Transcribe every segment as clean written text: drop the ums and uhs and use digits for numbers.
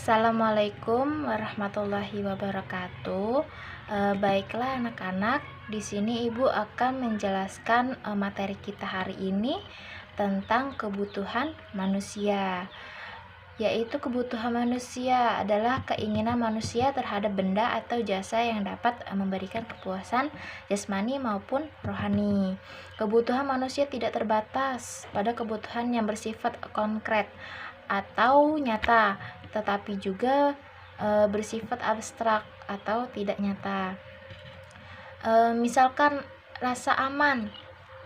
Assalamualaikum warahmatullahi wabarakatuh. Baiklah anak-anak, di sini Ibu akan menjelaskan materi kita hari ini tentang kebutuhan manusia. Yaitu kebutuhan manusia adalah keinginan manusia terhadap benda atau jasa yang dapat memberikan kepuasan jasmani maupun rohani. Kebutuhan manusia tidak terbatas pada kebutuhan yang bersifat konkret atau nyata, tetapi juga bersifat abstrak atau tidak nyata. Misalkan rasa aman,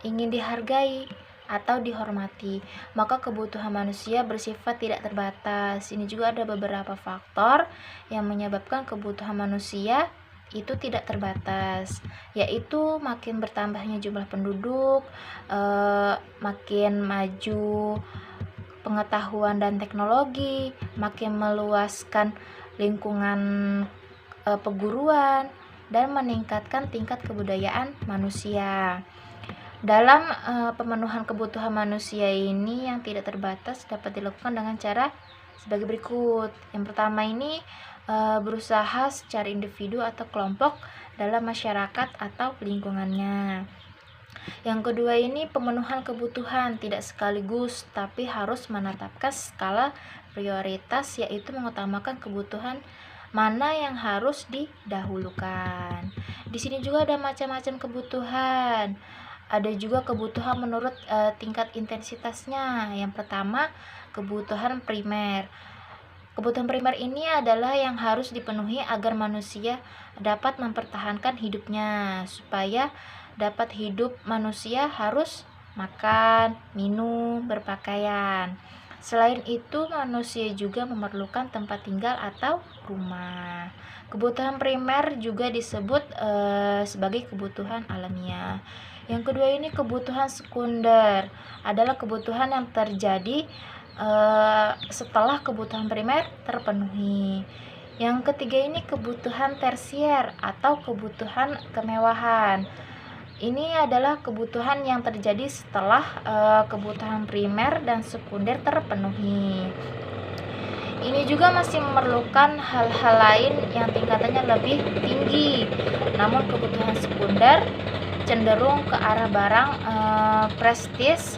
ingin dihargai atau dihormati, maka kebutuhan manusia bersifat tidak terbatas. Ini juga ada beberapa faktor yang menyebabkan kebutuhan manusia itu tidak terbatas, yaitu makin bertambahnya jumlah penduduk, makin maju pengetahuan dan teknologi, makin meluaskan lingkungan peguruan, dan meningkatkan tingkat kebudayaan manusia. Dalam pemenuhan kebutuhan manusia ini yang tidak terbatas dapat dilakukan dengan cara sebagai berikut. Yang pertama ini berusaha secara individu atau kelompok dalam masyarakat atau lingkungannya. Yang kedua ini pemenuhan kebutuhan tidak sekaligus, tapi harus menetapkan skala prioritas, yaitu mengutamakan kebutuhan mana yang harus didahulukan. Di sini juga ada macam-macam kebutuhan. Ada juga kebutuhan menurut tingkat intensitasnya. Yang pertama, kebutuhan primer. Kebutuhan primer ini adalah yang harus dipenuhi agar manusia dapat mempertahankan hidupnya. Supaya dapat hidup, manusia harus makan, minum, berpakaian. Selain itu, manusia juga memerlukan tempat tinggal atau rumah. Kebutuhan primer juga disebut sebagai kebutuhan alamiah. Yang kedua ini kebutuhan sekunder, adalah kebutuhan yang terjadi setelah kebutuhan primer terpenuhi. Yang ketiga ini kebutuhan tersier atau kebutuhan kemewahan. Ini adalah kebutuhan yang terjadi setelah kebutuhan primer dan sekunder terpenuhi. Ini juga masih memerlukan hal-hal lain yang tingkatannya lebih tinggi. Namun kebutuhan sekunder cenderung ke arah barang prestis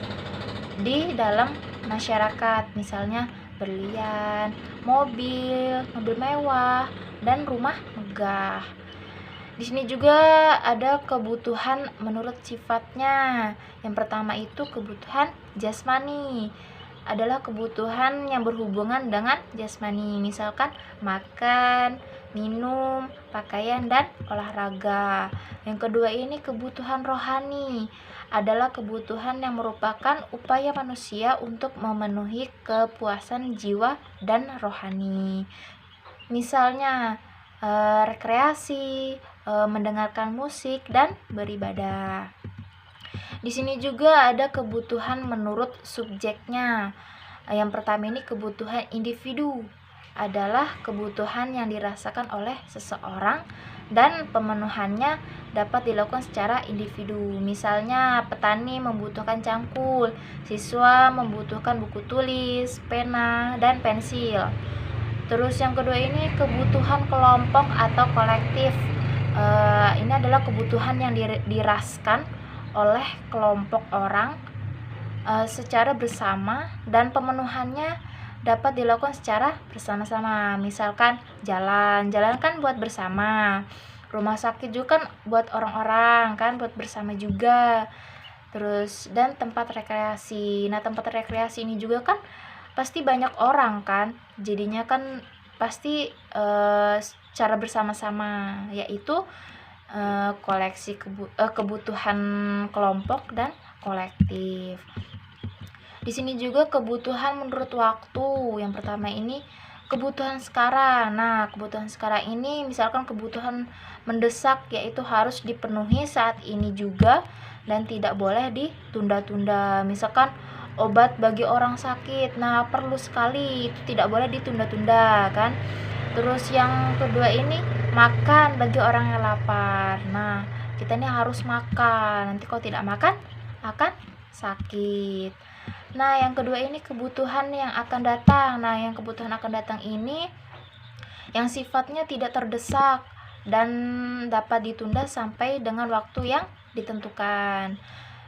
di dalam masyarakat, misalnya berlian, mobil mewah, dan rumah megah. Di sini juga ada kebutuhan menurut sifatnya. Yang pertama itu kebutuhan jasmani, adalah kebutuhan yang berhubungan dengan jasmani, misalkan makan, minum, pakaian, dan olahraga. Yang kedua ini kebutuhan rohani, adalah kebutuhan yang merupakan upaya manusia untuk memenuhi kepuasan jiwa dan rohani. Misalnya rekreasi, mendengarkan musik, dan beribadah. Di sini juga ada kebutuhan menurut subjeknya. Yang pertama ini kebutuhan individu, adalah kebutuhan yang dirasakan oleh seseorang dan pemenuhannya dapat dilakukan secara individu. Misalnya petani membutuhkan cangkul, siswa membutuhkan buku tulis, pena, dan pensil. Terus yang kedua ini kebutuhan kelompok atau kolektif. Ini adalah kebutuhan yang diraskan oleh kelompok orang secara bersama dan pemenuhannya dapat dilakukan secara bersama-sama. Misalkan jalan kan buat bersama, rumah sakit juga kan buat orang-orang kan, buat bersama juga. Terus dan tempat rekreasi. Nah, tempat rekreasi ini juga kan pasti banyak orang kan, jadinya kan pasti secara bersama-sama, yaitu kebutuhan kelompok dan kolektif. Di sini juga kebutuhan menurut waktu. Yang pertama ini kebutuhan sekarang. Nah, kebutuhan sekarang ini misalkan kebutuhan mendesak, yaitu harus dipenuhi saat ini juga dan tidak boleh ditunda-tunda. Misalkan obat bagi orang sakit, nah perlu sekali, itu tidak boleh ditunda-tunda kan. Terus yang kedua ini makan bagi orang yang lapar. Nah, kita ini harus makan, nanti kalau tidak makan akan sakit. Nah, yang kedua ini kebutuhan yang akan datang. Nah, yang kebutuhan akan datang ini yang sifatnya tidak terdesak dan dapat ditunda sampai dengan waktu yang ditentukan.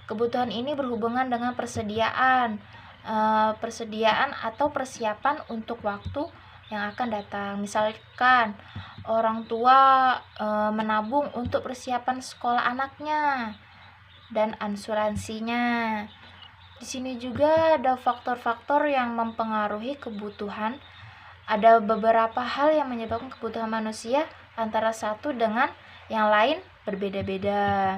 Kebutuhan ini berhubungan dengan persediaan atau persiapan untuk waktu yang akan datang. Misalkan orang tua menabung untuk persiapan sekolah anaknya dan asuransinya. Di sini juga ada faktor-faktor yang mempengaruhi kebutuhan. Ada beberapa hal yang menyebabkan kebutuhan manusia antara satu dengan yang lain berbeda-beda.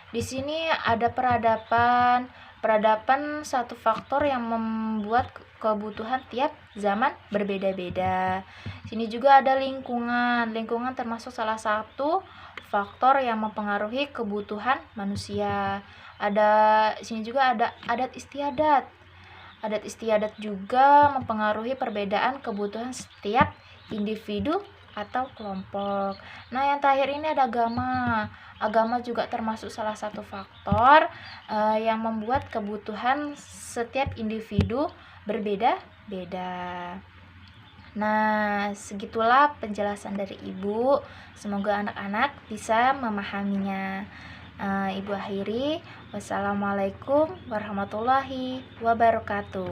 Di sini ada peradaban. Peradaban satu faktor yang membuat kebutuhan tiap zaman berbeda-beda. Sini juga ada lingkungan. Lingkungan termasuk salah satu faktor yang mempengaruhi kebutuhan manusia. Sini juga ada adat istiadat. Adat istiadat juga mempengaruhi perbedaan kebutuhan setiap individu atau kelompok. Nah, yang terakhir ini ada agama. Agama juga termasuk salah satu faktor yang membuat kebutuhan setiap individu berbeda-beda. Nah, segitulah penjelasan dari Ibu. Semoga anak-anak bisa memahaminya. Ibu akhiri. Wassalamualaikum warahmatullahi wabarakatuh.